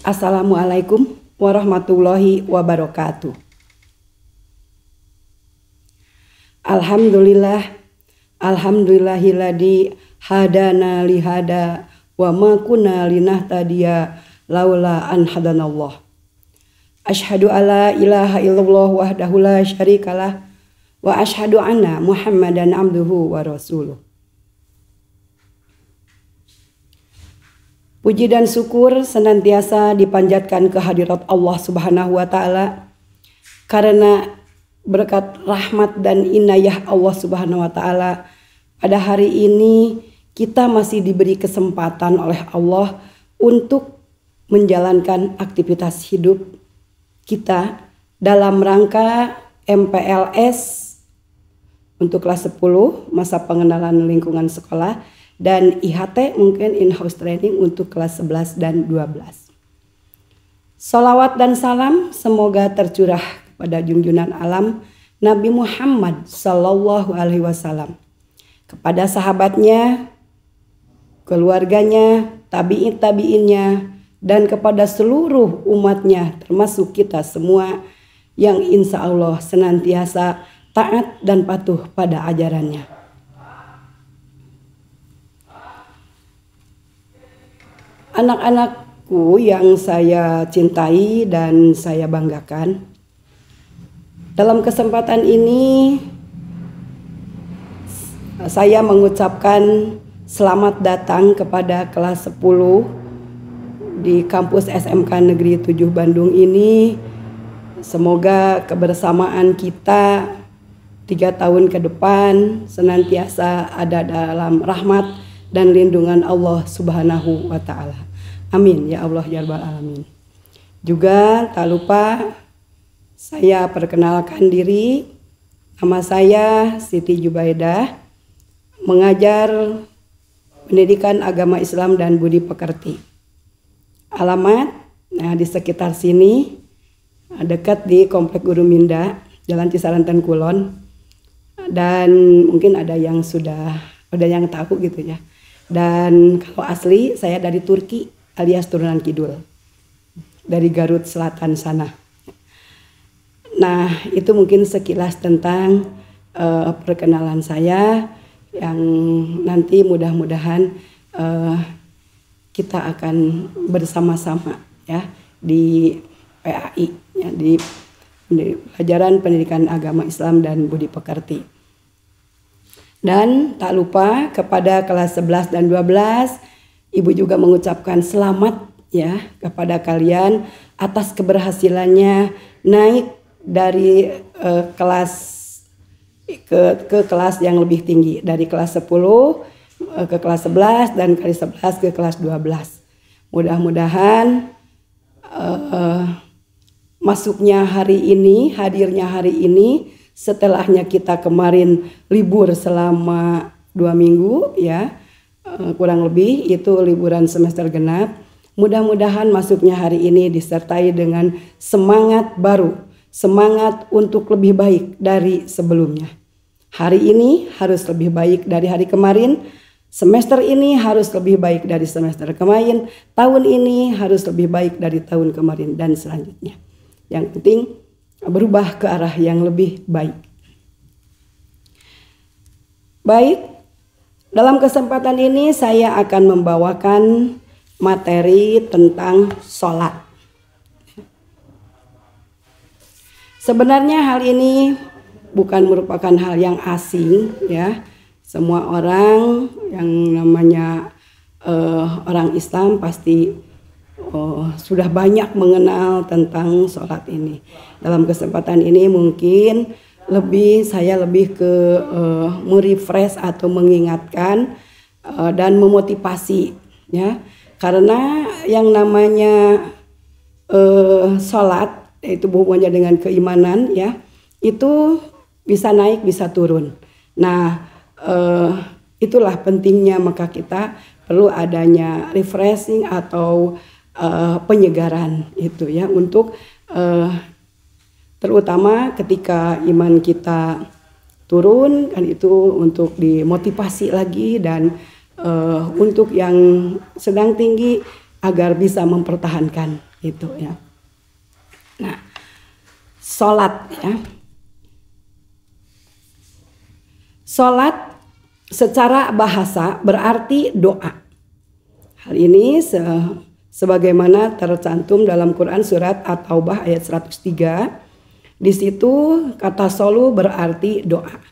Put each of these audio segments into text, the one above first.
Assalamualaikum warahmatullahi wabarakatuh. Alhamdulillahilladzi hadana lihada wa ma kunna linahtadiya laula an hadanallah. Asyhadu alla ilaha illallah wahdahu la syarikalah wa asyhadu anna Muhammadan abduhu wa rasuluh. Puji dan syukur senantiasa dipanjatkan kehadirat Allah Subhanahu wa taala karena berkat rahmat dan inayah Allah Subhanahu wa taala pada hari ini kita masih diberi kesempatan oleh Allah untuk menjalankan aktivitas hidup kita dalam rangka MPLS untuk kelas 10 masa pengenalan lingkungan sekolah dan IHT mungkin in-house training untuk kelas 11 dan 12. Salawat dan salam semoga tercurah pada junjungan alam Nabi Muhammad Sallallahu Alaihi Wasallam, kepada sahabatnya, keluarganya, tabi'in-tabi'innya, dan kepada seluruh umatnya termasuk kita semua yang insya Allah senantiasa taat dan patuh pada ajarannya. Anak-anakku yang saya cintai dan saya banggakan, dalam kesempatan ini saya mengucapkan selamat datang kepada kelas 10 di kampus SMK Negeri 7 Bandung ini. Semoga kebersamaan kita 3 tahun ke depan senantiasa ada dalam rahmat dan lindungan Allah Subhanahu wa taala. Amin ya Allah ya rabbal alamin. Juga tak lupa saya perkenalkan diri, nama saya Siti Jubaidah, mengajar pendidikan agama Islam dan budi pekerti. Alamat, di sekitar sini, dekat di Komplek Guru Minda, Jalan Cisaranten Kulon, dan mungkin ada yang yang tahu gitu ya. Dan kalau asli saya dari Turki alias turunan Kidul, dari Garut Selatan sana. Nah, itu mungkin sekilas tentang perkenalan saya yang nanti mudah-mudahan kita akan bersama-sama ya di PAI ya, di pelajaran pendidikan agama Islam dan budi pekerti. Dan tak lupa kepada kelas 11 dan 12, Ibu juga mengucapkan selamat ya kepada kalian atas keberhasilannya naik dari kelas ke kelas yang lebih tinggi, dari kelas 10 ke kelas 11 dan dari 11 ke kelas 12. Mudah-mudahan masuknya hari ini, hadirnya hari ini, setelahnya kita kemarin libur selama 2 minggu ya, kurang lebih itu liburan semester genap. Mudah-mudahan masuknya hari ini disertai dengan semangat baru, semangat untuk lebih baik dari sebelumnya. Hari ini harus lebih baik dari hari kemarin, semester ini harus lebih baik dari semester kemarin, tahun ini harus lebih baik dari tahun kemarin dan selanjutnya. Yang penting berubah ke arah yang lebih baik. Baik, dalam kesempatan ini saya akan membawakan materi tentang sholat. Sebenarnya hal ini bukan merupakan hal yang asing ya. Semua orang yang namanya orang Islam pasti sudah banyak mengenal tentang sholat ini. Dalam kesempatan ini mungkin saya lebih ke merefresh atau mengingatkan dan memotivasi ya. Karena yang namanya sholat itu hubungannya dengan keimanan ya, itu bisa naik bisa turun. Nah itulah pentingnya, maka kita perlu adanya refreshing atau penyegaran itu ya, untuk terutama ketika iman kita turun kan, itu untuk dimotivasi lagi, dan untuk yang sedang tinggi agar bisa mempertahankan itu ya. Nah, sholat ya. Sholat secara bahasa berarti doa. Hal ini sebagaimana tercantum dalam Quran surat At-Taubah ayat 103. Di situ kata solu berarti doa.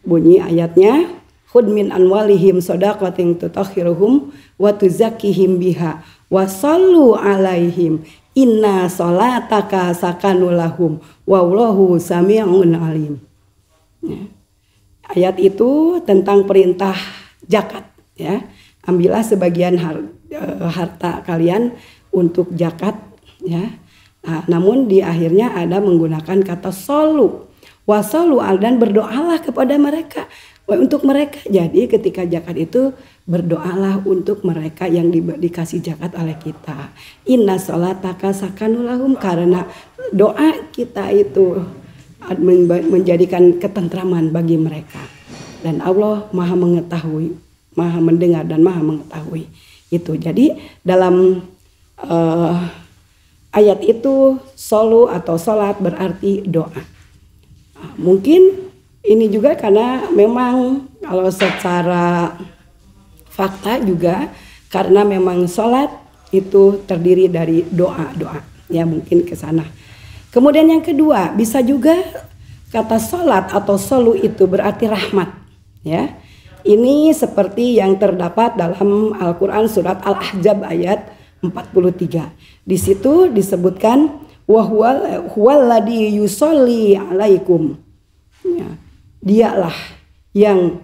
Bunyi ayatnya, khud min anwalihim shadaqatin tutahhiruhum wa tuzakkihim biha wa shallu alaihim inna sholataka sakanul lahum wallahu sami'un alim. Ya. Ayat itu tentang perintah zakat ya. Ambillah sebagian harta kalian untuk zakat ya. Nah, namun di akhirnya ada menggunakan kata solu. Wasalu dan berdoalah kepada mereka untuk mereka. Jadi ketika zakat itu berdoalah untuk mereka yang dikasih zakat oleh kita. Inna sholataka sakanul lahum, karena doa kita itu menjadikan ketentraman bagi mereka. Dan Allah Maha mengetahui, Maha mendengar dan Maha mengetahui itu. Jadi dalam ayat itu solu atau sholat berarti doa. Mungkin ini juga karena memang kalau secara fakta juga karena memang sholat itu terdiri dari doa-doa ya, mungkin ke sana. Kemudian yang kedua, bisa juga kata sholat atau solu itu berarti rahmat ya. Ini seperti yang terdapat dalam Al-Quran surat Al-Ahzab ayat 43. Di situ disebutkan huwaladzi yusolli alaikum. Ya, dialah yang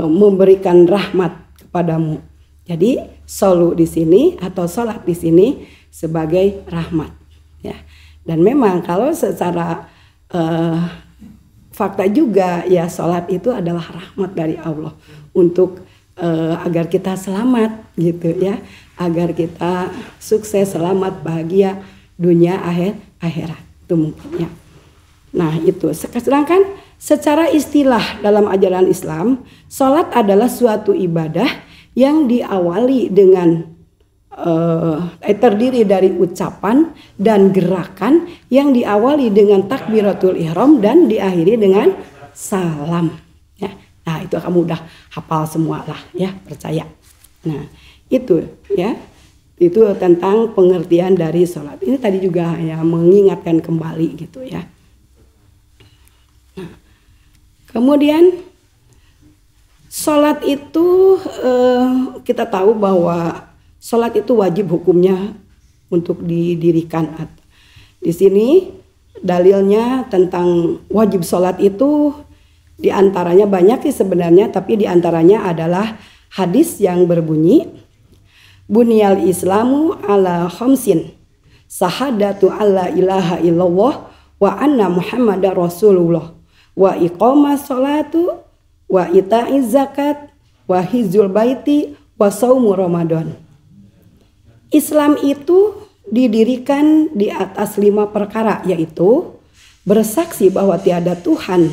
memberikan rahmat kepadamu. Jadi solu di sini atau sholat di sini sebagai rahmat. Ya. Dan memang kalau secara fakta juga ya, sholat itu adalah rahmat dari Allah untuk agar kita selamat gitu ya, agar kita sukses, selamat, bahagia dunia akhirat itu mungkin ya. Nah itu. Sedangkan secara istilah dalam ajaran Islam, sholat adalah suatu ibadah yang diawali dengan terdiri dari ucapan dan gerakan yang diawali dengan takbiratul ihram dan diakhiri dengan salam ya. Nah itu kamu udah hafal semua lah ya, percaya. Nah itu ya, itu tentang pengertian dari sholat. Ini tadi juga ya mengingatkan kembali gitu ya. Nah, kemudian sholat itu kita tahu bahwa sholat itu wajib hukumnya untuk didirikan. Di sini dalilnya tentang wajib sholat itu diantaranya banyak sih sebenarnya, tapi diantaranya adalah hadis yang berbunyi Bunyal Islamu ala khamsin sahadatu alla ilaha illallah wa anna Muhammadar Rasulullah wa iqamas sholatu wa ita'iz zakat wa hizul baiti wa saumu Ramadan. Islam itu didirikan di atas 5 perkara, yaitu bersaksi bahwa tiada Tuhan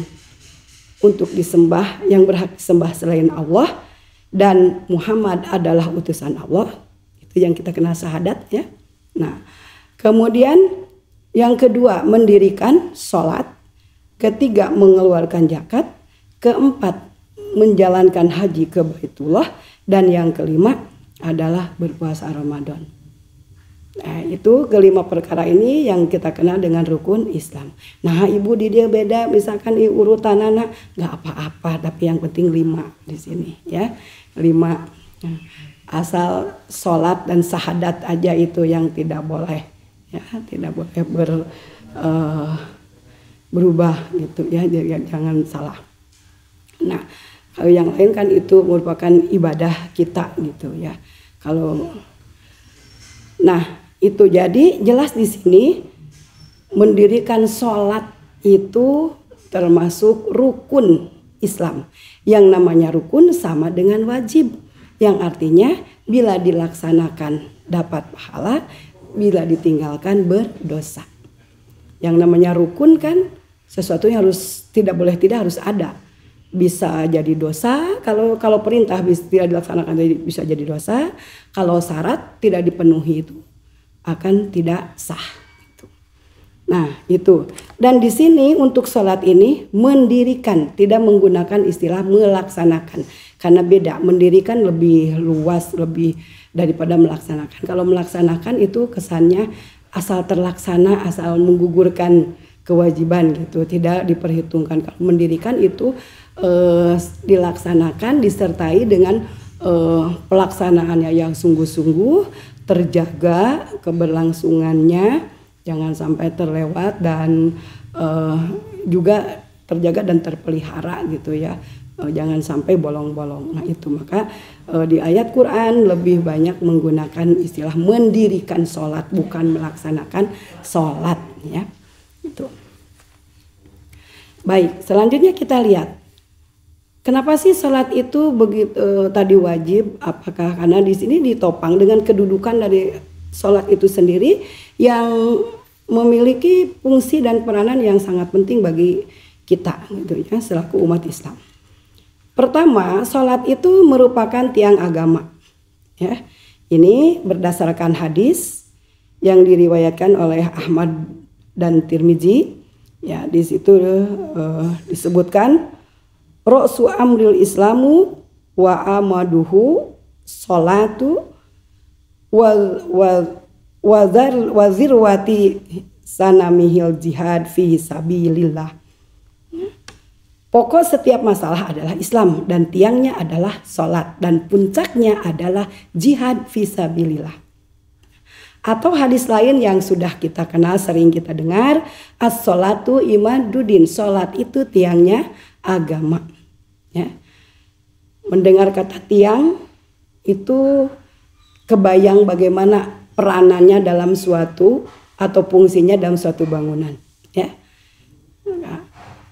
untuk disembah yang berhak disembah selain Allah dan Muhammad adalah utusan Allah. Itu yang kita kenal syahadat ya. Nah, kemudian yang kedua mendirikan sholat, ketiga mengeluarkan zakat, keempat menjalankan haji ke Baitullah, dan yang kelima adalah berpuasa Ramadan. Nah, itu kelima perkara ini yang kita kenal dengan rukun Islam. Nah, ibu di dia beda, misalkan urutan anak nggak apa-apa, tapi yang penting 5 di sini ya, 5. Asal sholat dan syahadat aja itu yang tidak boleh ya, tidak boleh berubah gitu ya, jangan salah. Nah, kalau yang lain kan itu merupakan ibadah kita gitu ya. Nah itu jadi jelas di sini mendirikan sholat itu termasuk rukun Islam. Yang namanya rukun sama dengan wajib, yang artinya bila dilaksanakan dapat pahala, bila ditinggalkan berdosa. Yang namanya rukun kan sesuatu yang harus tidak harus ada. Bisa jadi dosa kalau perintah tidak dilaksanakan bisa jadi dosa, kalau syarat tidak dipenuhi itu akan tidak sah. Nah itu, dan di sini untuk sholat ini mendirikan, tidak menggunakan istilah melaksanakan, karena beda. Mendirikan lebih luas, lebih daripada melaksanakan. Kalau melaksanakan itu kesannya asal terlaksana, asal menggugurkan kewajiban gitu, tidak diperhitungkan. Kalau mendirikan itu dilaksanakan disertai dengan pelaksanaannya yang sungguh-sungguh, terjaga keberlangsungannya, jangan sampai terlewat, dan juga terjaga dan terpelihara gitu ya, jangan sampai bolong-bolong. Nah itu, maka di ayat Quran lebih banyak menggunakan istilah mendirikan sholat, bukan melaksanakan sholat ya. Itu. Baik, selanjutnya kita lihat kenapa sih sholat itu begitu tadi wajib? Apakah karena di sini ditopang dengan kedudukan dari sholat itu sendiri yang memiliki fungsi dan peranan yang sangat penting bagi kita gitu ya, selaku umat Islam. Pertama, sholat itu merupakan tiang agama ya. Ini berdasarkan hadis yang diriwayatkan oleh Ahmad dan Tirmizi ya. Di situ disebutkan Ra'su amril islamu wa amaduhu sholatu wazirwati sanamihil jihad fi sabilillah. Pokok setiap masalah adalah Islam, dan tiangnya adalah sholat, dan puncaknya adalah jihad fi sabilillah. Atau hadis lain yang sudah kita kenal, sering kita dengar, as-sholatu imaduddin, sholat itu tiangnya agama ya. Mendengar kata tiang itu kebayang bagaimana peranannya dalam suatu atau fungsinya dalam suatu bangunan ya.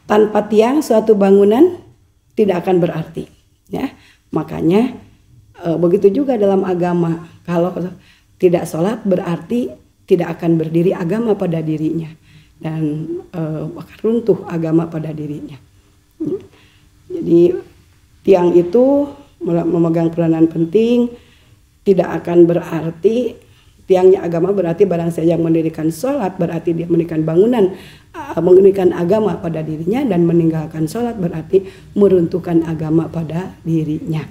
Tanpa tiang suatu bangunan tidak akan berarti ya. Makanya begitu juga dalam agama, kalau tidak sholat berarti tidak akan berdiri agama pada dirinya, dan bakal runtuh agama pada dirinya. Jadi tiang itu memegang peranan penting. Tidak akan berarti tiangnya agama berarti barang siapa yang mendirikan sholat berarti dia mendirikan bangunan, mendirikan agama pada dirinya, dan meninggalkan sholat berarti meruntuhkan agama pada dirinya.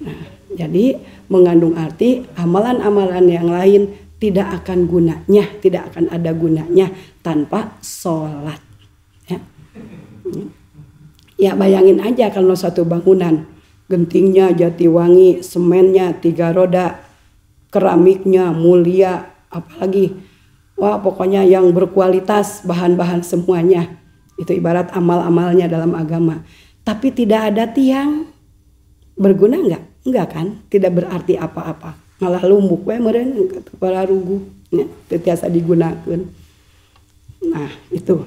Nah, jadi mengandung arti amalan-amalan yang lain tidak akan gunanya, tidak akan ada gunanya tanpa sholat ya. Ya bayangin aja kalau satu bangunan, gentingnya Jatiwangi, semennya 3 roda, keramiknya mulia, apalagi wah pokoknya yang berkualitas, bahan-bahan semuanya. Itu ibarat amal-amalnya dalam agama. Tapi tidak ada tiang, berguna enggak? Enggak kan? Tidak berarti apa-apa. Malah lumuk we meureun para rugu nya teu tiasa digunakeun. Nah, itu.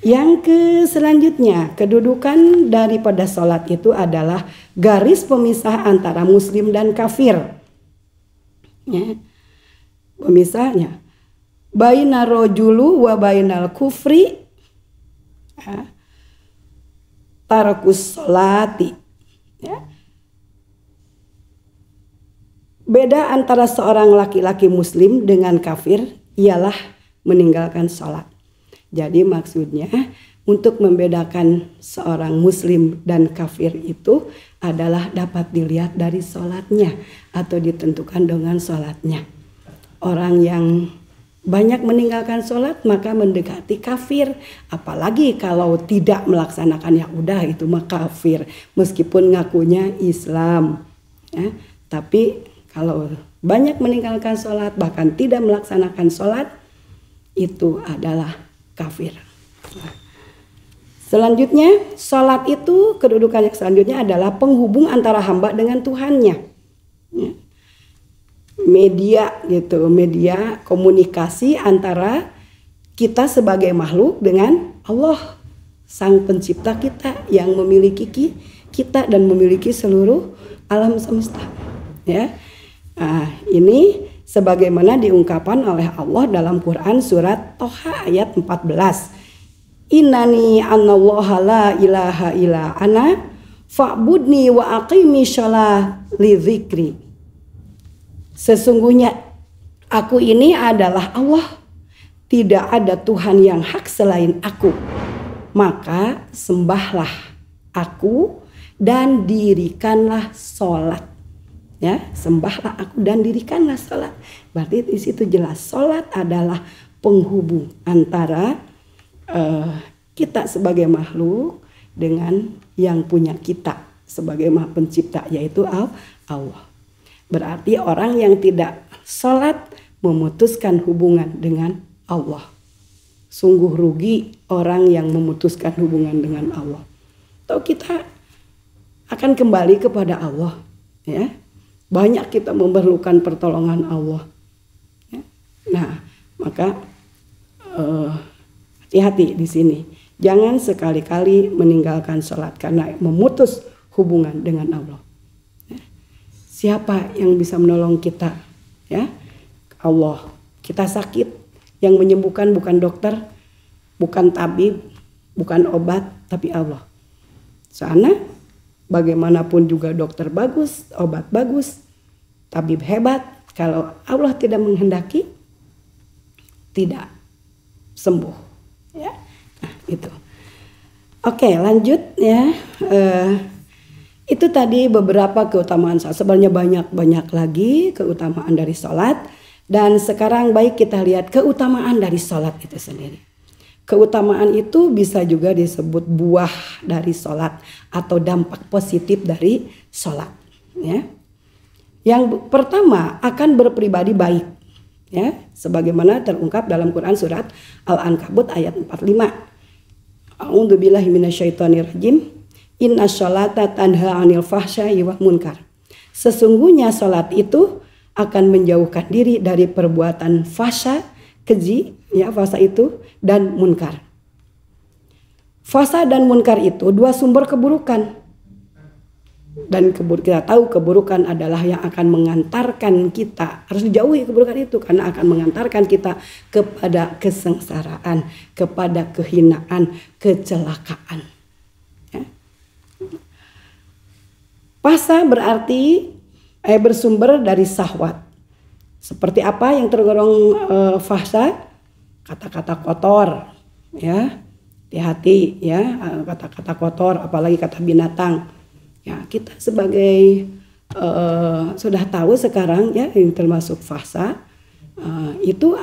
Yang selanjutnya, kedudukan daripada sholat itu adalah garis pemisah antara muslim dan kafir. Ya. Pemisahnya bainar rajulu wa bainal kufri ya. Tarakus sholati ya. Beda antara seorang laki-laki muslim dengan kafir ialah meninggalkan sholat. Jadi maksudnya untuk membedakan seorang muslim dan kafir itu adalah dapat dilihat dari sholatnya atau ditentukan dengan sholatnya. Orang yang banyak meninggalkan sholat maka mendekati kafir. Apalagi kalau tidak melaksanakan, ya udah itu mah kafir meskipun ngakunya Islam ya. Tapi kalau banyak meninggalkan sholat bahkan tidak melaksanakan sholat itu adalah kafir. Selanjutnya, sholat itu kedudukan yang selanjutnya adalah penghubung antara hamba dengan Tuhannya. Media gitu, media komunikasi antara kita sebagai makhluk dengan Allah, Sang Pencipta kita yang memiliki kita dan memiliki seluruh alam semesta. Ya, nah, ini sebagaimana diungkapkan oleh Allah dalam Quran surat Toha ayat 14. Innani anallaha la ilaha illa ana fa'budni wa aqimi shalah li dzikri. Sesungguhnya Aku ini adalah Allah. Tidak ada Tuhan yang hak selain aku. Maka sembahlah aku dan dirikanlah sholat. Ya, sembahlah aku dan dirikanlah sholat. Berarti di situ jelas sholat adalah penghubung antara kita sebagai makhluk dengan yang punya kita sebagai Maha Pencipta, yaitu Allah. Berarti orang yang tidak sholat memutuskan hubungan dengan Allah. Sungguh rugi orang yang memutuskan hubungan dengan Allah. Atau kita akan kembali kepada Allah. Ya, banyak kita memerlukan pertolongan Allah. Ya. Nah, maka hati-hati di sini. Jangan sekali-kali meninggalkan sholat karena memutus hubungan dengan Allah. Ya. Siapa yang bisa menolong kita? Ya, Allah. Kita sakit, yang menyembuhkan bukan dokter, bukan tabib, bukan obat, tapi Allah. Sana bagaimanapun juga dokter bagus, obat bagus, tabib hebat, kalau Allah tidak menghendaki, tidak sembuh. Ya, nah, itu. Oke, lanjut ya. Itu tadi beberapa keutamaan sholat. Sebenarnya banyak lagi keutamaan dari sholat. Dan sekarang baik kita lihat keutamaan dari sholat itu sendiri. Keutamaan itu bisa juga disebut buah dari sholat atau dampak positif dari sholat. Ya. Yang pertama akan berpribadi baik. Ya, sebagaimana terungkap dalam Quran surat Al-Ankabut ayat 45. A'udzubillahi minasyaitonirrajim. Innasholata tanha 'anil fahsya'i wal munkar. Sesungguhnya sholat itu akan menjauhkan diri dari perbuatan fahsya, keji, ya fahsya itu, dan munkar. Fahsya dan munkar itu dua sumber keburukan. Dan kita tahu keburukan adalah yang akan mengantarkan kita, harus dijauhi keburukan itu karena akan mengantarkan kita kepada kesengsaraan, kepada kehinaan, kecelakaan. Ya. Fahsya berarti bersumber dari syahwat. Seperti apa yang tergolong fahsya? Kata-kata kotor, ya, hati-hati, ya, kata-kata kotor, apalagi kata binatang. Ya, kita sebagai sudah tahu sekarang, ya, yang termasuk fahsya, itu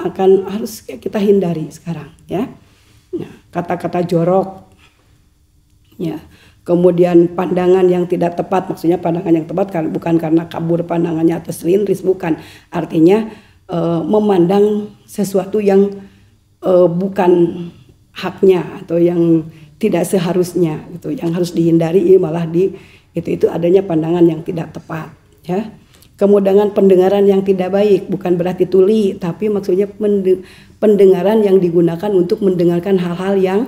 harus kita hindari sekarang, ya. Nah, kata-kata jorok, ya. Kemudian pandangan yang tidak tepat, maksudnya pandangan yang tepat bukan karena kabur pandangannya atau selintris, bukan. Artinya memandang sesuatu yang bukan haknya atau yang tidak seharusnya, gitu. Yang harus dihindari malah itu adanya pandangan yang tidak tepat. Ya. Kemudian pendengaran yang tidak baik, bukan berarti tuli, tapi maksudnya pendengaran yang digunakan untuk mendengarkan hal-hal yang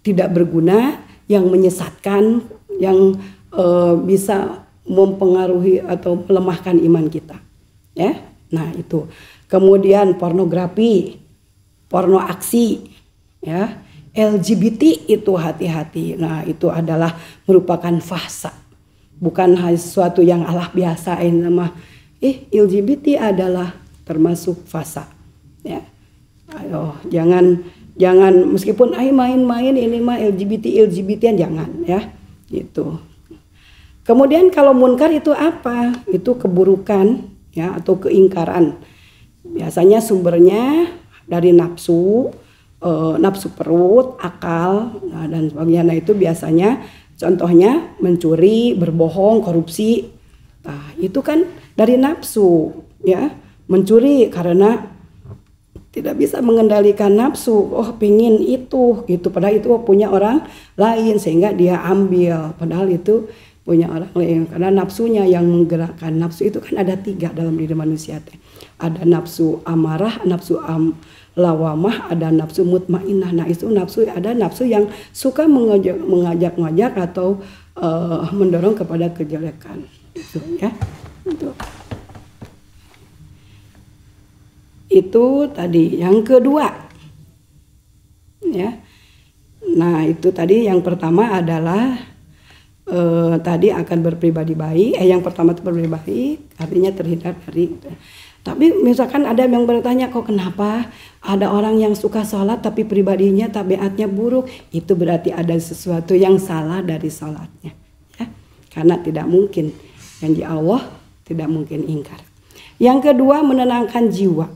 tidak berguna, yang menyesatkan, yang bisa mempengaruhi atau melemahkan iman kita. Ya, nah itu. Kemudian pornografi, porno aksi, ya, LGBT itu hati-hati. Nah itu adalah merupakan fahsya, bukan sesuatu yang Allah biasain nama. LGBT adalah termasuk fahsya. Ya, ayo jangan meskipun main-main ini mah LGBT-an jangan, ya, gitu. Kemudian kalau munkar itu apa? Itu keburukan, ya, atau keingkaran. Biasanya sumbernya dari nafsu, nafsu perut, akal, nah, dan sebagainya. Nah itu biasanya contohnya mencuri, berbohong, korupsi. Nah itu kan dari nafsu, ya, mencuri karena tidak bisa mengendalikan nafsu, pingin itu gitu, padahal itu punya orang lain sehingga dia ambil, padahal itu punya orang lain karena nafsunya yang menggerakkan. Nafsu itu kan ada 3 dalam diri manusia. Ada nafsu amarah, nafsu lawamah, ada nafsu mutmainnah. Nah itu nafsu, ada nafsu yang suka mengajak-ngajak atau mendorong kepada kejelekan, gitu, ya. Itu tadi yang kedua, ya. Nah itu tadi yang pertama adalah tadi akan berpribadi baik. Yang pertama itu berpribadi baik, artinya terhindar dari. Tapi misalkan ada yang bertanya, kok kenapa ada orang yang suka sholat tapi pribadinya tabiatnya buruk? Itu berarti ada sesuatu yang salah dari sholatnya. Ya? Karena tidak mungkin, janji Allah tidak mungkin ingkar. Yang kedua, menenangkan jiwa.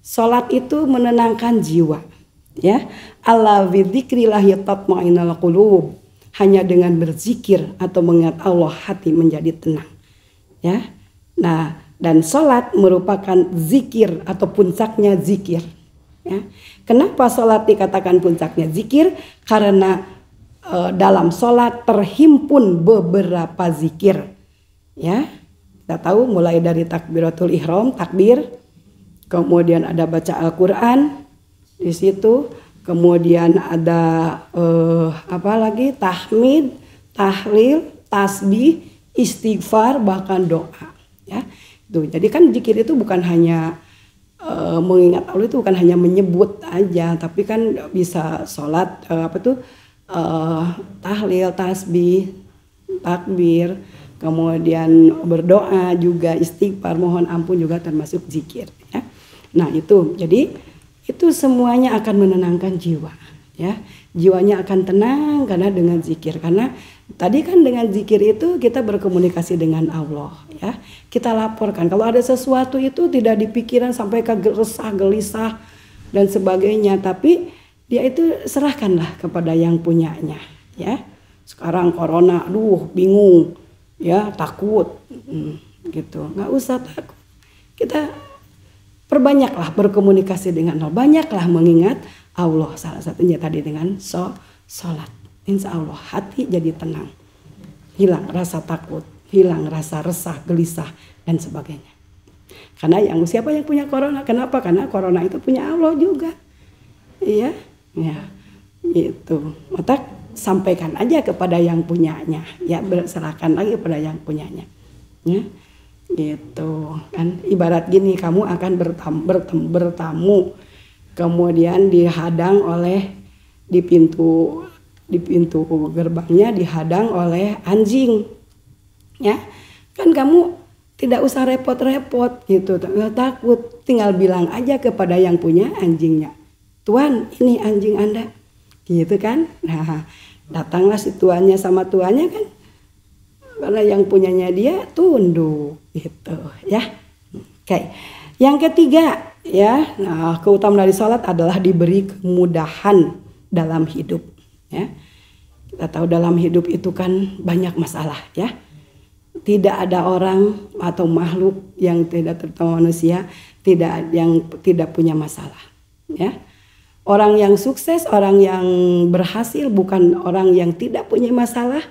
Sholat itu menenangkan jiwa. Ya, ala bidzikrillah tatma'innul qulub. Hanya dengan berzikir atau mengingat Allah hati menjadi tenang. Ya. Nah, dan sholat merupakan zikir atau puncaknya zikir. Ya. Kenapa sholat dikatakan puncaknya zikir? Karena dalam sholat terhimpun beberapa zikir. Ya, kita tahu mulai dari takbiratul ihram, takbir, kemudian ada baca Al-Quran di situ, kemudian ada apa lagi? Tahmid, tahlil, tasbih, istighfar, bahkan doa. Ya. Tuh, jadi kan zikir itu bukan hanya mengingat Allah, itu bukan hanya menyebut aja, tapi kan bisa sholat tahlil, tasbih, takbir, kemudian berdoa juga, istighfar, mohon ampun juga termasuk zikir. Ya. Nah itu, jadi itu semuanya akan menenangkan jiwa. Ya, jiwanya akan tenang karena dengan zikir. Karena tadi kan dengan zikir itu kita berkomunikasi dengan Allah. Ya, kita laporkan kalau ada sesuatu itu tidak dipikiran sampai ke resah, gelisah dan sebagainya. Tapi dia itu serahkanlah kepada yang punyanya. Ya, sekarang corona, aduh bingung, ya takut, gitu. Nggak usah takut. Kita perbanyaklah berkomunikasi dengan Allah, banyaklah mengingat Allah, salah satunya tadi dengan sholat. Insya Allah hati jadi tenang, hilang rasa takut, hilang rasa resah, gelisah dan sebagainya. Karena siapa yang punya corona? Kenapa? Karena corona itu punya Allah juga. Iya, ya, itu. Maka sampaikan aja kepada yang punyanya, ya, serahkan lagi kepada yang punyanya. Ya. Gitu kan, ibarat gini, kamu akan bertamu, kemudian dihadang oleh di pintu gerbangnya dihadang oleh anjing, ya kan, kamu tidak usah repot-repot gitu, takut, tinggal bilang aja kepada yang punya anjingnya, Tuan ini anjing Anda, gitu kan. Nah datanglah si tuannya sama tuannya kan, karena yang punyanya dia tunduk gitu ya. Oke. Yang ketiga ya, nah keutamaan dari sholat adalah diberi kemudahan dalam hidup ya. Kita tahu dalam hidup itu kan banyak masalah ya. Tidak ada orang atau makhluk yang tidak, terutama manusia, yang tidak punya masalah ya. Orang yang sukses, orang yang berhasil bukan orang yang tidak punya masalah,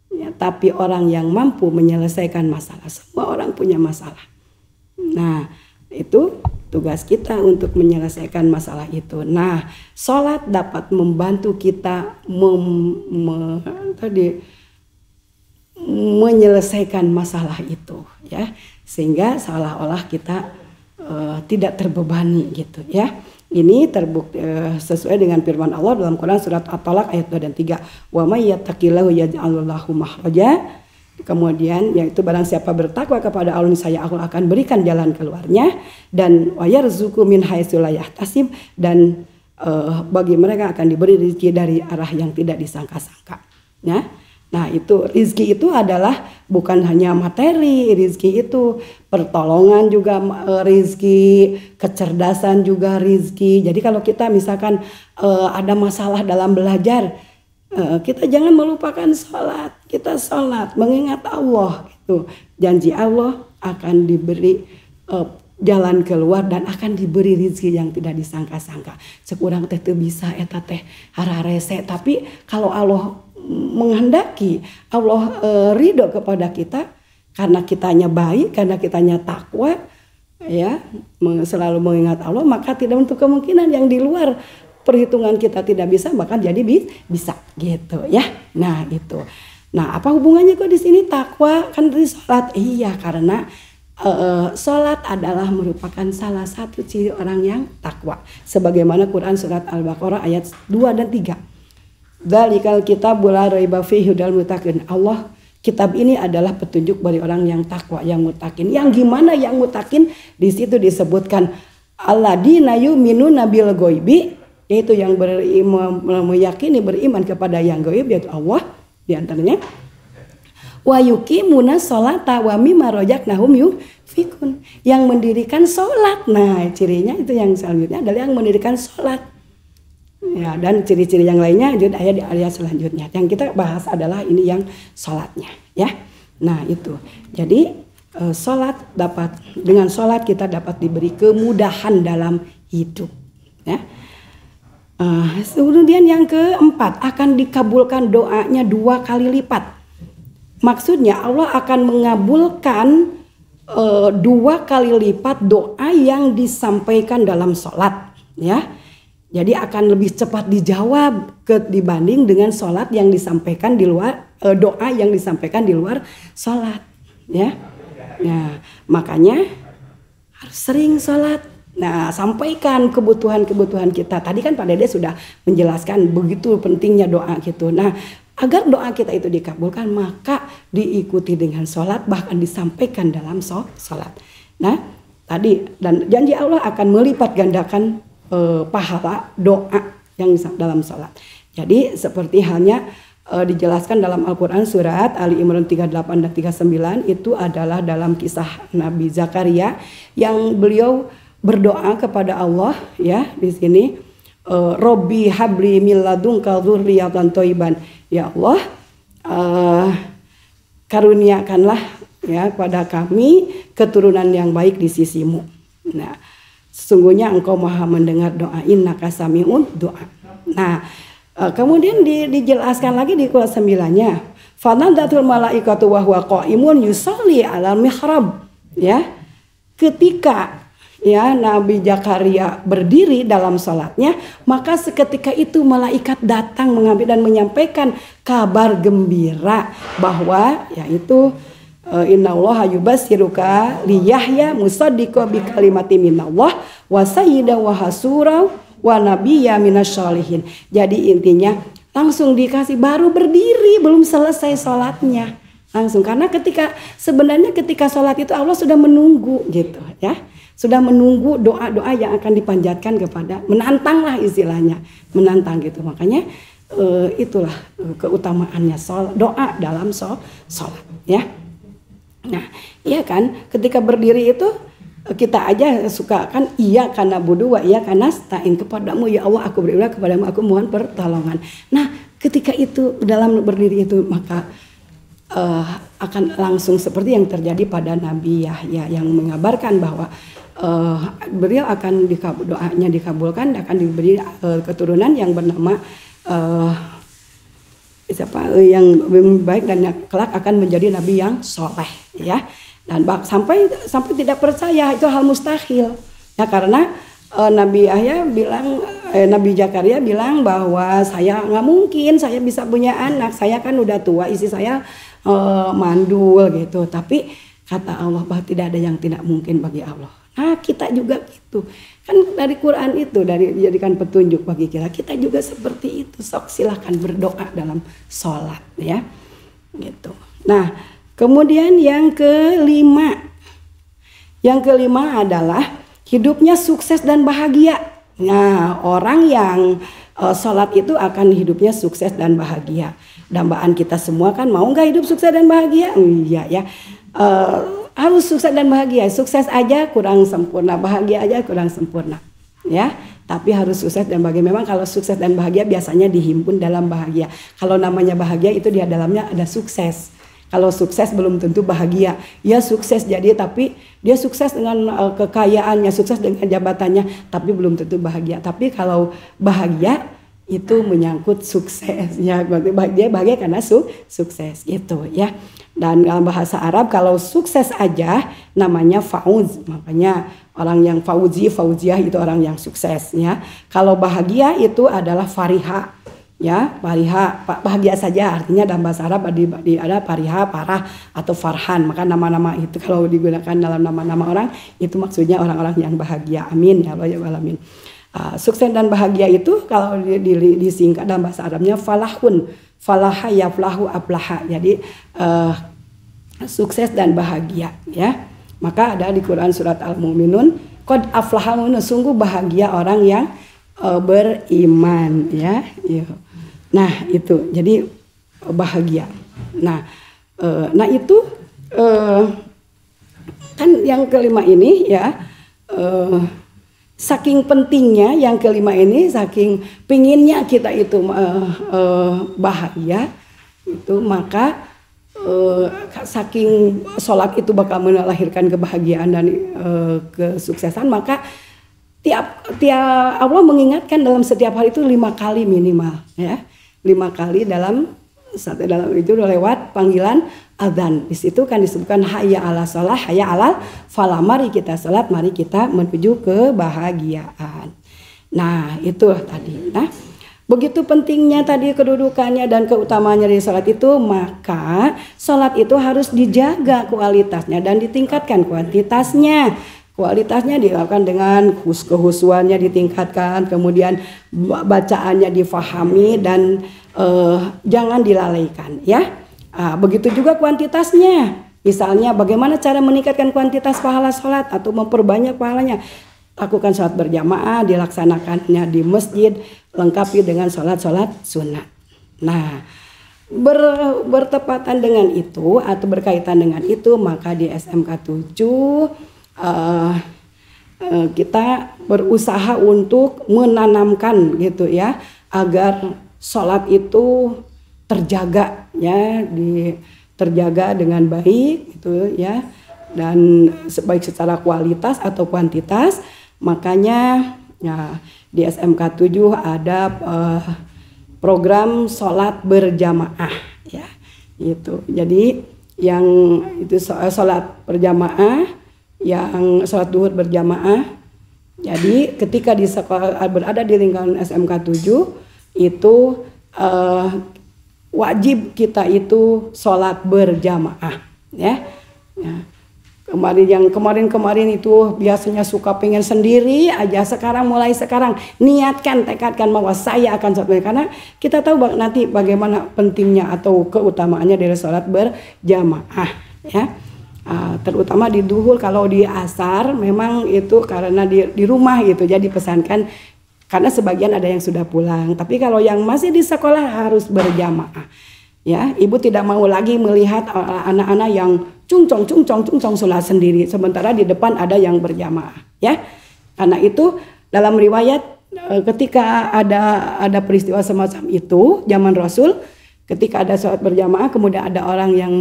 ya, tapi orang yang mampu menyelesaikan masalah. Semua orang punya masalah. Nah, itu tugas kita untuk menyelesaikan masalah itu. Nah, sholat dapat membantu kita menyelesaikan masalah itu, ya, sehingga seolah-olah kita tidak terbebani gitu, ya. Ini terbukti sesuai dengan firman Allah dalam Quran surat At-Talaq ayat 2 dan 3. Wa may yattaqillahu yaj'al lahu makhraja. Kemudian yaitu barang siapa bertakwa kepada Allah, niscaya Allah akan berikan jalan keluarnya, dan wa yarzuqu min haitsu la yahtasib, dan bagi mereka akan diberi rezeki dari arah yang tidak disangka-sangka. Ya. Nah, itu rezeki itu adalah bukan hanya materi, rezeki itu pertolongan juga rezeki, kecerdasan juga rezeki. Jadi kalau kita misalkan ada masalah dalam belajar, kita jangan melupakan sholat. Kita sholat mengingat Allah, itu janji Allah akan diberi jalan keluar dan akan diberi rezeki yang tidak disangka-sangka. Sekurang teh teu bisa eta teh hararese, tapi kalau Allah menghendaki, Allah ridho kepada kita karena kitanya baik, karena kitanya takwa, ya, selalu mengingat Allah, maka tidak untuk kemungkinan yang di luar perhitungan kita tidak bisa, bahkan jadi bisa gitu ya. Nah itu. Nah apa hubungannya kok di sini takwa kan dari sholat? Iya, karena sholat adalah merupakan salah satu ciri orang yang takwa. Sebagaimana Quran surat Al-Baqarah ayat 2 dan 3. Dzalikal kitabul la raiba fihi hudal muttaqin. Allah kitab ini adalah petunjuk bagi orang yang takwa, yang mutakin. Yang gimana yang mutakin? Di situ disebutkan alladzina yu'minuna bil ghaibi, yaitu yang meyakini, beriman kepada yang gaib, yaitu Allah di antaranya. Wa yuqimuna sholata wa mimma razaqnahum yunfikun, yang mendirikan sholat. Nah, cirinya itu yang selanjutnya adalah yang mendirikan sholat. Ya, dan ciri-ciri yang lainnya ada di ayat selanjutnya. Yang kita bahas adalah ini yang sholatnya, ya. Nah itu. Jadi sholat dengan sholat kita dapat diberi kemudahan dalam hidup, ya. Kemudian yang keempat, akan dikabulkan doanya 2 kali lipat. Maksudnya Allah akan mengabulkan 2 kali lipat doa yang disampaikan dalam sholat, ya. Jadi akan lebih cepat dijawab dibanding dengan sholat yang disampaikan di luar, doa yang disampaikan di luar sholat, ya. Nah, makanya harus sering sholat. Nah, sampaikan kebutuhan-kebutuhan kita. Tadi kan Pak Dede sudah menjelaskan begitu pentingnya doa gitu. Nah, agar doa kita itu dikabulkan, maka diikuti dengan sholat, bahkan disampaikan dalam sholat. Nah, tadi dan janji Allah akan melipat gandakan pahala doa yang dalam sholat. Jadi seperti halnya dijelaskan dalam Al-Quran surat Ali Imran 38 dan 39, itu adalah dalam kisah Nabi Zakaria yang beliau berdoa kepada Allah, ya, di sini Robbi habli min ladunka dzurriyyatan thayyiban. Ya Allah, karuniakanlah, ya, pada kami keturunan yang baik di sisimu. Nah, sesungguhnya engkau maha mendengar doa, innaka sami'un doa. Nah, kemudian dijelaskan lagi di ayat 9-nya. Fanadatul malaikatu wa huwa qaimun yusalli 'alal mihrab. Ya. Ketika, ya, Nabi Zakaria berdiri dalam salatnya, maka seketika itu malaikat datang mengambil dan menyampaikan kabar gembira bahwa yaitu innallaha yubassiruka li Yahya musaddiqan bi kalimati minallah wa sayyidan wa hasura wa nabiyya minasyolihin. Jadi intinya langsung dikasih, baru berdiri, belum selesai sholatnya, langsung. Karena sebenarnya ketika sholat itu Allah sudah menunggu gitu, ya, sudah menunggu doa-doa yang akan dipanjatkan kepada, menantang lah istilahnya, menantang gitu. Makanya itulah keutamaannya doa dalam sholat, ya. Nah, iya kan, ketika berdiri itu kita aja suka kan, iya karena budu wa iya karena stain, kepadamu ya Allah aku beribadah, kepadamu aku mohon pertolongan. Nah, ketika itu dalam berdiri itu maka akan langsung seperti yang terjadi pada Nabi Yahya yang mengabarkan bahwa beliau akan doanya dikabulkan, akan diberi keturunan yang bernama yang baik dan yang kelak akan menjadi nabi yang soleh, ya. Dan sampai tidak percaya itu hal mustahil, ya, karena Nabi Yahya bilang, Nabi Zakaria bilang bahwa saya nggak mungkin saya bisa punya anak, saya kan udah tua, istri saya mandul gitu. Tapi kata Allah bahwa tidak ada yang tidak mungkin bagi Allah. Nah, kita juga gitu. Kan dari Quran itu, dari dijadikan petunjuk bagi kita. Kita juga seperti itu. Sok silahkan berdoa dalam sholat, ya. Gitu. Nah, kemudian yang kelima. Yang kelima adalah hidupnya sukses dan bahagia. Nah, orang yang sholat itu akan hidupnya sukses dan bahagia. Dambaan kita semua kan mau nggak hidup sukses dan bahagia? Iya, ya. Harus sukses dan bahagia. Sukses aja kurang sempurna, bahagia aja kurang sempurna, ya. Tapi harus sukses dan bahagia. Memang kalau sukses dan bahagia biasanya dihimpun dalam bahagia. Kalau namanya bahagia itu di dalamnya ada sukses. Kalau sukses belum tentu bahagia. Ya sukses jadi, tapi dia sukses dengan kekayaannya, sukses dengan jabatannya, tapi belum tentu bahagia. Tapi kalau bahagia itu menyangkut sukses, ya. Berarti bahagia karena sukses gitu, ya. Dan dalam bahasa Arab kalau sukses aja namanya fauz. Makanya orang yang fauziah itu orang yang sukses, ya. Kalau bahagia itu adalah fariha, ya. Fariha bahagia saja, artinya dalam bahasa Arab ada fariha, parah atau farhan. Maka nama-nama itu kalau digunakan dalam nama-nama orang itu maksudnya orang-orang yang bahagia. Amin ya Allah ya alamin. Sukses dan bahagia itu kalau disingkat dalam bahasa Arabnya falahun, falaha yaflahu aflaha. Jadi sukses dan bahagia ya. Maka ada di Quran surat Al-Mu'minun, qad aflaha mu'minun, sungguh bahagia orang yang beriman ya. Nah, itu. Jadi bahagia. Nah itu kan yang kelima ini ya, saking pentingnya yang kelima ini, saking pinginnya kita itu bahagia itu, maka saking sholat itu bakal melahirkan kebahagiaan dan kesuksesan, maka tiap Allah mengingatkan dalam setiap hari itu 5 kali minimal ya, 5 kali dalam itu lewat panggilan adzan. Di situ kan disebutkan hayya ala shalah, hayya alal falah, mari kita salat, mari kita menuju kebahagiaan. Nah, itu tadi. Nah, begitu pentingnya tadi kedudukannya dan keutamaannya dari salat itu, maka salat itu harus dijaga kualitasnya dan ditingkatkan kuantitasnya. Kualitasnya dilakukan dengan kehusuannya ditingkatkan, kemudian bacaannya difahami dan jangan dilalaikan ya. Begitu juga kuantitasnya. Misalnya bagaimana cara meningkatkan kuantitas pahala sholat atau memperbanyak pahalanya. Lakukan sholat berjamaah, dilaksanakannya di masjid, lengkapi dengan sholat-sholat sunat. Nah, bertepatan dengan itu atau berkaitan dengan itu, maka di SMK 7 kita berusaha untuk menanamkan gitu ya, agar sholat itu terjaga ya, terjaga dengan baik gitu ya, dan baik secara kualitas atau kuantitas. Makanya ya, di SMK 7 ada program sholat berjamaah ya, itu. Jadi yang itu sholat berjamaah, yang sholat duhur berjamaah. Jadi ketika di sekolah berada di lingkungan SMK 7 itu wajib kita itu sholat berjamaah ya. Kemarin itu biasanya suka pengen sendiri aja, mulai sekarang niatkan, tekadkan bahwa saya akan sholat, karena kita tahu nanti bagaimana pentingnya atau keutamaannya dari sholat berjamaah ya. Terutama di duhur. Kalau di asar memang itu karena di rumah gitu, jadi pesankan karena sebagian ada yang sudah pulang. Tapi kalau yang masih di sekolah harus berjamaah ya. Ibu tidak mau lagi melihat anak-anak yang cungcong sholat sendiri sementara di depan ada yang berjamaah ya. Karena itu dalam riwayat ketika ada peristiwa semacam itu zaman Rasul, ketika ada sholat berjamaah kemudian ada orang yang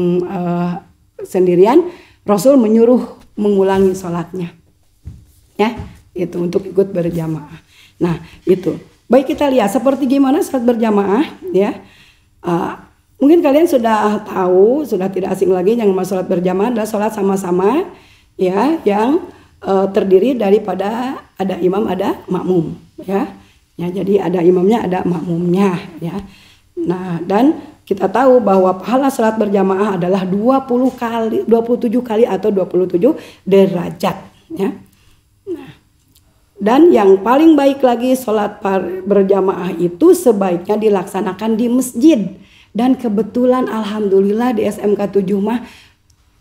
sendirian, Rasul menyuruh mengulangi sholatnya ya, itu untuk ikut berjamaah. Nah itu baik, kita lihat seperti gimana sholat berjamaah ya. Mungkin kalian sudah tahu, sudah tidak asing lagi yang sholat berjamaah adalah sholat sama-sama ya, yang terdiri daripada ada imam ada makmum ya. Jadi ada imamnya ada makmumnya ya. Nah, dan kita tahu bahwa pahala sholat berjamaah adalah 27 kali atau 27 derajat ya. Nah, dan yang paling baik lagi sholat berjamaah itu sebaiknya dilaksanakan di masjid. Dan kebetulan alhamdulillah di SMK 7 mah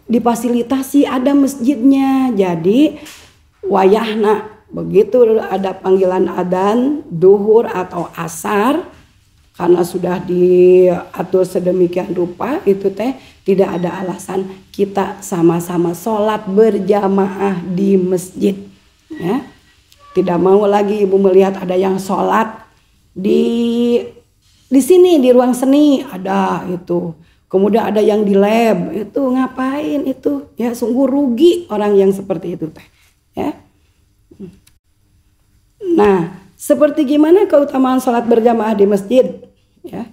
difasilitasi ada masjidnya. Jadi wayahna begitu ada panggilan adzan duhur atau asar, karena sudah diatur sedemikian rupa itu tidak ada alasan kita sama-sama sholat berjamaah di masjid ya. Tidak mau lagi ibu melihat ada yang sholat di sini di ruang seni ada itu, kemudian ada yang di lab, itu ngapain itu ya, sungguh rugi orang yang seperti itu ya. Nah, seperti gimana keutamaan sholat berjamaah di masjid ya.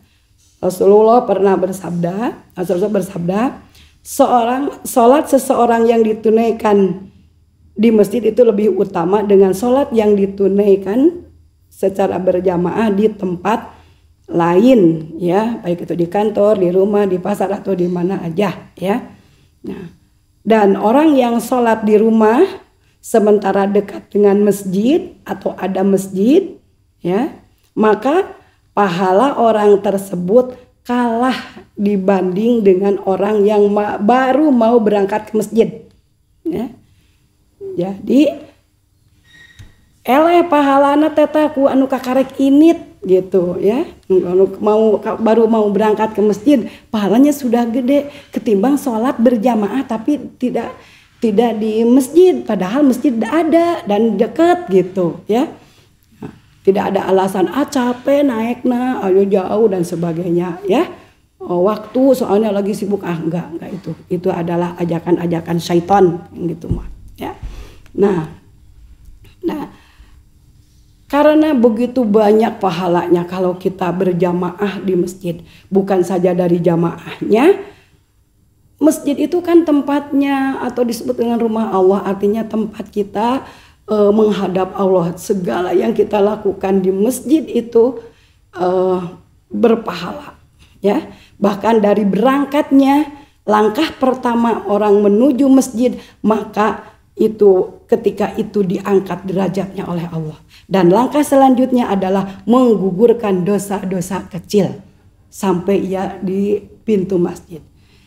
Rasulullah pernah bersabda, sholat seseorang yang ditunaikan di masjid itu lebih utama dengan sholat yang ditunaikan secara berjamaah di tempat lain ya, baik itu di kantor, di rumah, di pasar atau di mana aja ya. Nah, dan orang yang sholat di rumah sementara dekat dengan masjid atau ada masjid, ya, maka pahala orang tersebut kalah dibanding dengan orang yang baru mau berangkat ke masjid, ya. Jadi eleh pahalana tetaku anu kakarek init gitu, ya, baru mau berangkat ke masjid pahalanya sudah gede ketimbang sholat berjamaah tapi tidak di masjid, padahal masjid ada dan deket gitu, ya. Tidak ada alasan capek naiknya, ayo jauh dan sebagainya, ya. Waktu soalnya lagi sibuk, enggak itu adalah ajakan-ajakan syaitan gitu mah, ya. Nah karena begitu banyak pahalanya kalau kita berjamaah di masjid, bukan saja dari jamaahnya, masjid itu kan tempatnya atau disebut dengan rumah Allah, artinya tempat kita menghadap Allah. Segala yang kita lakukan di masjid itu berpahala, ya. Bahkan dari berangkatnya, langkah pertama orang menuju masjid, maka itu ketika itu diangkat derajatnya oleh Allah. Dan langkah selanjutnya adalah menggugurkan dosa-dosa kecil sampai ia di pintu masjid.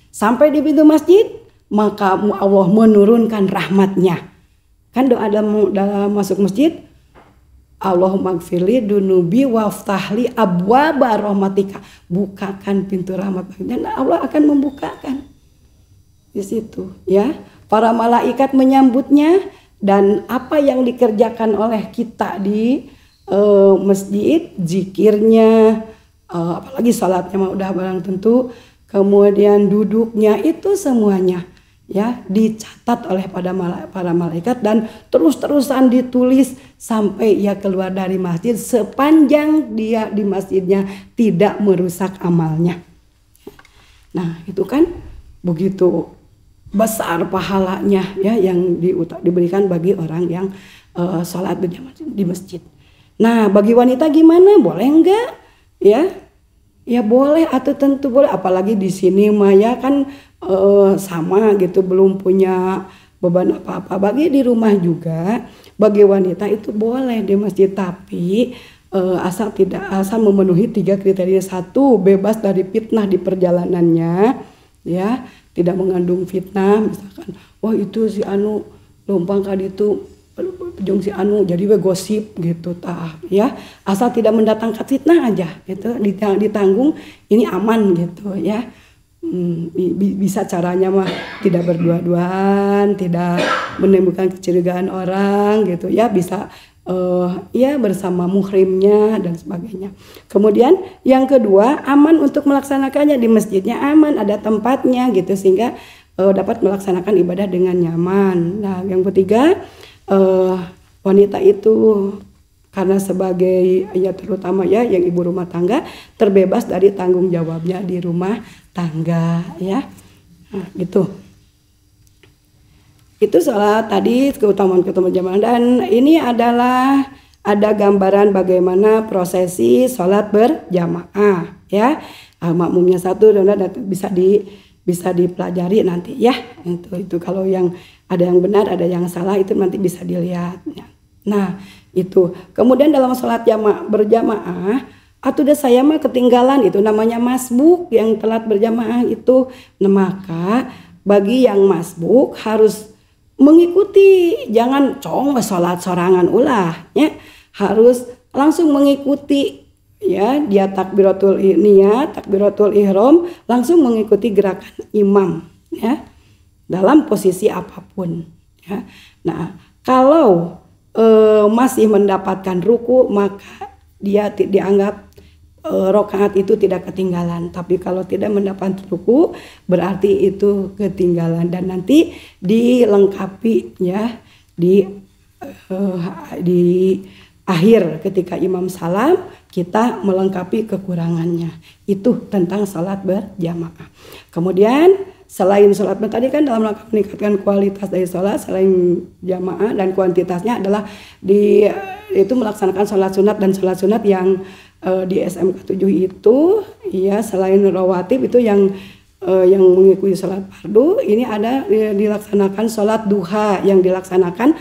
Sampai di pintu masjid, maka Allah menurunkan rahmatnya. Kan doa dalam masuk masjid, Allahumma gfirli dunubi waftahli abwaba rahmatika, bukakan pintu rahmat, dan Allah akan membukakan di situ, ya. Para malaikat menyambutnya, dan apa yang dikerjakan oleh kita di masjid, zikirnya, apalagi salatnya mah udah barang tentu, kemudian duduknya, itu semuanya, ya, dicatat oleh para malaikat dan terus-terusan ditulis sampai ia keluar dari masjid sepanjang dia di masjidnya tidak merusak amalnya. Nah, itu kan begitu besar pahalanya, ya, yang diberikan bagi orang yang sholat berjamaah di masjid. Nah, bagi wanita gimana? Boleh enggak? Ya, ya boleh atau tentu boleh. Apalagi di sini Maya kan sama gitu, belum punya beban apa-apa. Bagi di rumah juga, bagi wanita itu boleh di masjid, tapi asal memenuhi 3 kriteria. 1, bebas dari fitnah di perjalanannya, ya. Tidak mengandung fitnah, misalkan, wah itu si anu lompang kali itu pejung si anu jadi we gosip gitu, ya. Asal tidak mendatangkan fitnah aja gitu, ditanggung, ini aman gitu, ya. Bisa caranya mah tidak berdua-duaan, tidak menimbulkan kecurigaan orang gitu, ya, bisa ya bersama muhrimnya dan sebagainya. Kemudian yang kedua, aman untuk melaksanakannya di masjidnya, aman, ada tempatnya gitu, sehingga dapat melaksanakan ibadah dengan nyaman. Nah, yang ketiga, wanita itu karena sebagai, ya terutama ya yang ibu rumah tangga, terbebas dari tanggung jawabnya di rumah tangga, ya. Nah, gitu. Itu soal tadi keutamaan jamaah, dan ini adalah ada gambaran bagaimana prosesi sholat berjamaah, ya. Makmumnya satu, dan bisa dipelajari nanti, ya. Itu kalau yang ada yang benar, ada yang salah, itu nanti bisa dilihat, ya. Nah, itu. Kemudian dalam sholat berjamaah, atau udah saya mah ketinggalan, itu namanya masbuk, yang telat berjamaah itu. Nah, maka bagi yang masbuk harus mengikuti, jangan sholat sorangan ulah, ya. Harus langsung mengikuti, ya, dia takbiratul niyat, takbiratul ihram, langsung mengikuti gerakan imam, ya, dalam posisi apapun, ya. Nah, kalau masih mendapatkan ruku, maka dia dianggap rokaat itu tidak ketinggalan. Tapi kalau tidak mendapat ruku, berarti itu ketinggalan, dan nanti dilengkapi, ya, di akhir ketika imam salam kita melengkapi kekurangannya. Itu tentang salat berjamaah. Kemudian selain sholat tadi kan dalam rangka meningkatkan kualitas dari sholat, selain jamaah dan kuantitasnya adalah itu melaksanakan sholat sunat, dan sholat sunat yang di SMK 7 itu, ya, selain rawatib itu yang mengikuti sholat fardu, ini ada dilaksanakan sholat duha yang dilaksanakan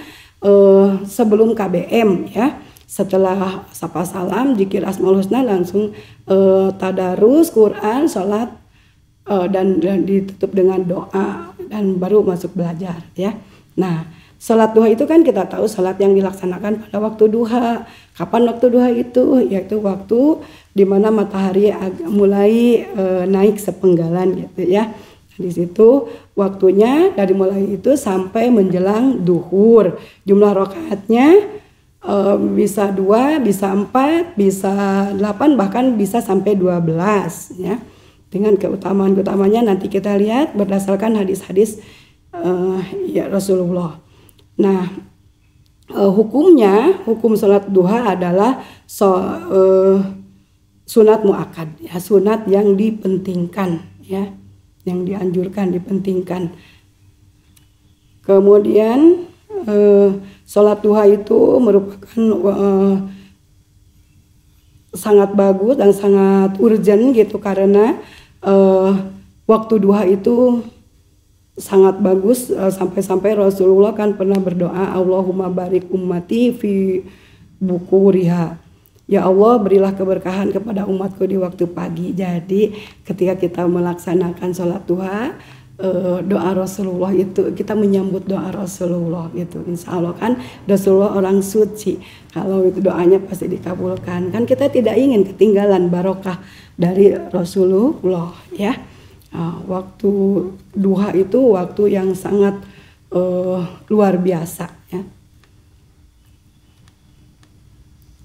sebelum KBM ya. Setelah sapa salam, zikir Asmaul Husna, langsung tadarus Quran, sholat, dan ditutup dengan doa, dan baru masuk belajar ya. Nah, sholat duha itu kan kita tahu sholat yang dilaksanakan pada waktu duha. Kapan waktu duha itu? Yaitu waktu dimana matahari mulai naik sepenggalan gitu ya. Di situ waktunya dari mulai itu sampai menjelang duhur. Jumlah rakaatnya bisa 2, bisa 4, bisa 8, bahkan bisa sampai 12 ya. Dengan keutamaan-keutamanya nanti kita lihat berdasarkan hadis-hadis ya Rasulullah. Nah, hukum sholat duha adalah sunat muakkad ya, sunat yang dipentingkan ya, yang dianjurkan, dipentingkan. Kemudian sholat duha itu merupakan sangat bagus dan sangat urgent gitu, karena waktu duha itu sangat bagus, sampai-sampai Rasulullah kan pernah berdoa, Allahumma barik ummati fi bukuriha. Ya Allah, berilah keberkahan kepada umatku di waktu pagi. Jadi ketika kita melaksanakan sholat duha, doa Rasulullah itu, kita menyambut doa Rasulullah gitu. Insya Allah kan Rasulullah orang suci, kalau itu doanya pasti dikabulkan. Kan kita tidak ingin ketinggalan barokah dari Rasulullah ya. Waktu duha itu waktu yang sangat luar biasa ya.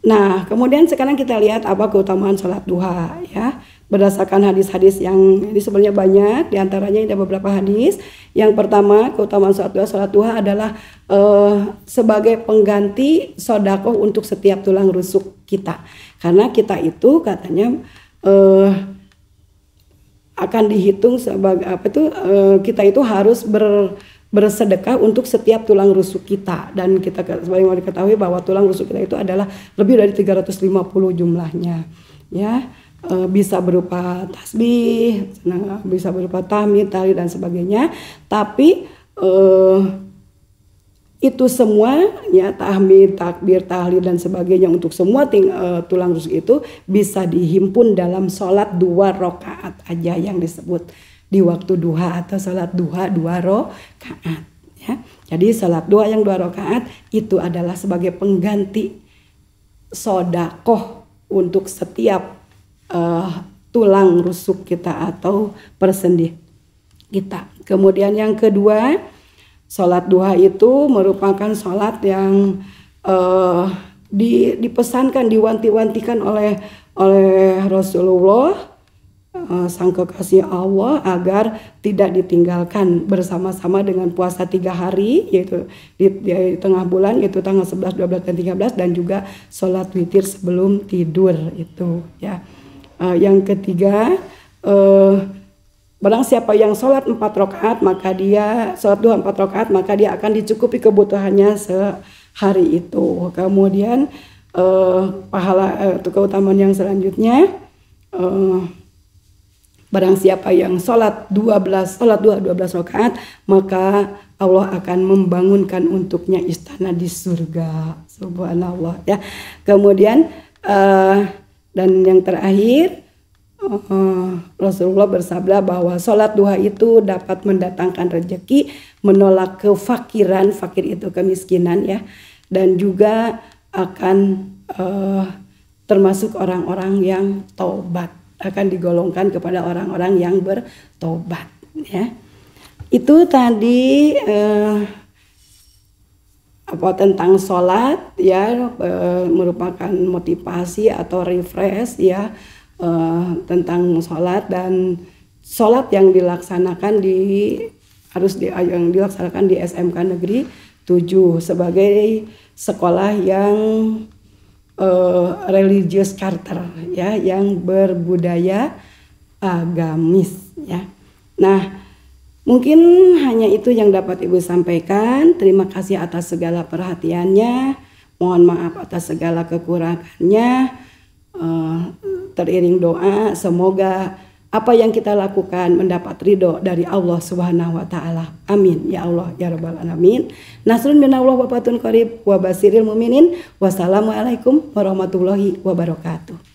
Nah, kemudian sekarang kita lihat apa keutamaan sholat duha ya. Berdasarkan hadis-hadis yang ini sebenarnya banyak, diantaranya ada beberapa hadis. Yang pertama, keutamaan sholat duha adalah sebagai pengganti sodakoh untuk setiap tulang rusuk kita. Karena kita itu katanya akan dihitung sebagai apa itu, kita itu harus bersedekah untuk setiap tulang rusuk kita, dan kita sebagaimana diketahui bahwa tulang rusuk kita itu adalah lebih dari 350 jumlahnya ya. Bisa berupa tasbih, bisa berupa tahmid, tahlil dan sebagainya. Tapi itu semua ya, tahmid, takbir, tahlil dan sebagainya untuk semua tulang rusuk itu bisa dihimpun dalam sholat 2 rakaat aja yang disebut di waktu duha, atau sholat duha 2 rakaat ya. Jadi sholat duha yang 2 rakaat itu adalah sebagai pengganti sodakoh untuk setiap tulang rusuk kita atau persendi kita. Kemudian yang kedua, sholat duha itu merupakan sholat yang dipesankan, diwanti-wantikan oleh Rasulullah sang kekasih Allah, agar tidak ditinggalkan bersama-sama dengan puasa 3 hari, yaitu di tengah bulan, yaitu tanggal 11, 12, dan 13, dan juga sholat witir sebelum tidur itu ya. Yang ketiga, barang siapa yang sholat 4 rakaat, maka dia sholat duha 4 rakaat, maka dia akan dicukupi kebutuhannya sehari itu. Kemudian pahala keutamaan yang selanjutnya, barang siapa yang sholat 12 rakaat, maka Allah akan membangunkan untuknya istana di surga. Subhanallah ya. Kemudian dan yang terakhir, Rasulullah bersabda bahwa sholat duha itu dapat mendatangkan rezeki, menolak kefakiran, fakir itu kemiskinan ya, dan juga akan termasuk orang-orang yang taubat, akan digolongkan kepada orang-orang yang bertobat ya. Itu tadi tentang sholat ya, merupakan motivasi atau refresh ya, tentang sholat, dan sholat yang dilaksanakan yang dilaksanakan di SMK Negeri 7 sebagai sekolah yang religious charter ya, yang berbudaya agamis ya. Nah, mungkin hanya itu yang dapat Ibu sampaikan. Terima kasih atas segala perhatiannya. Mohon maaf atas segala kekurangannya. Teriring doa, semoga apa yang kita lakukan mendapat ridho dari Allah Subhanahu wa taala. Amin ya Allah ya rabbal alamin. Nasrun minallah wa fatun qarib wa basiril mu'minin. Wassalamualaikum warahmatullahi wabarakatuh.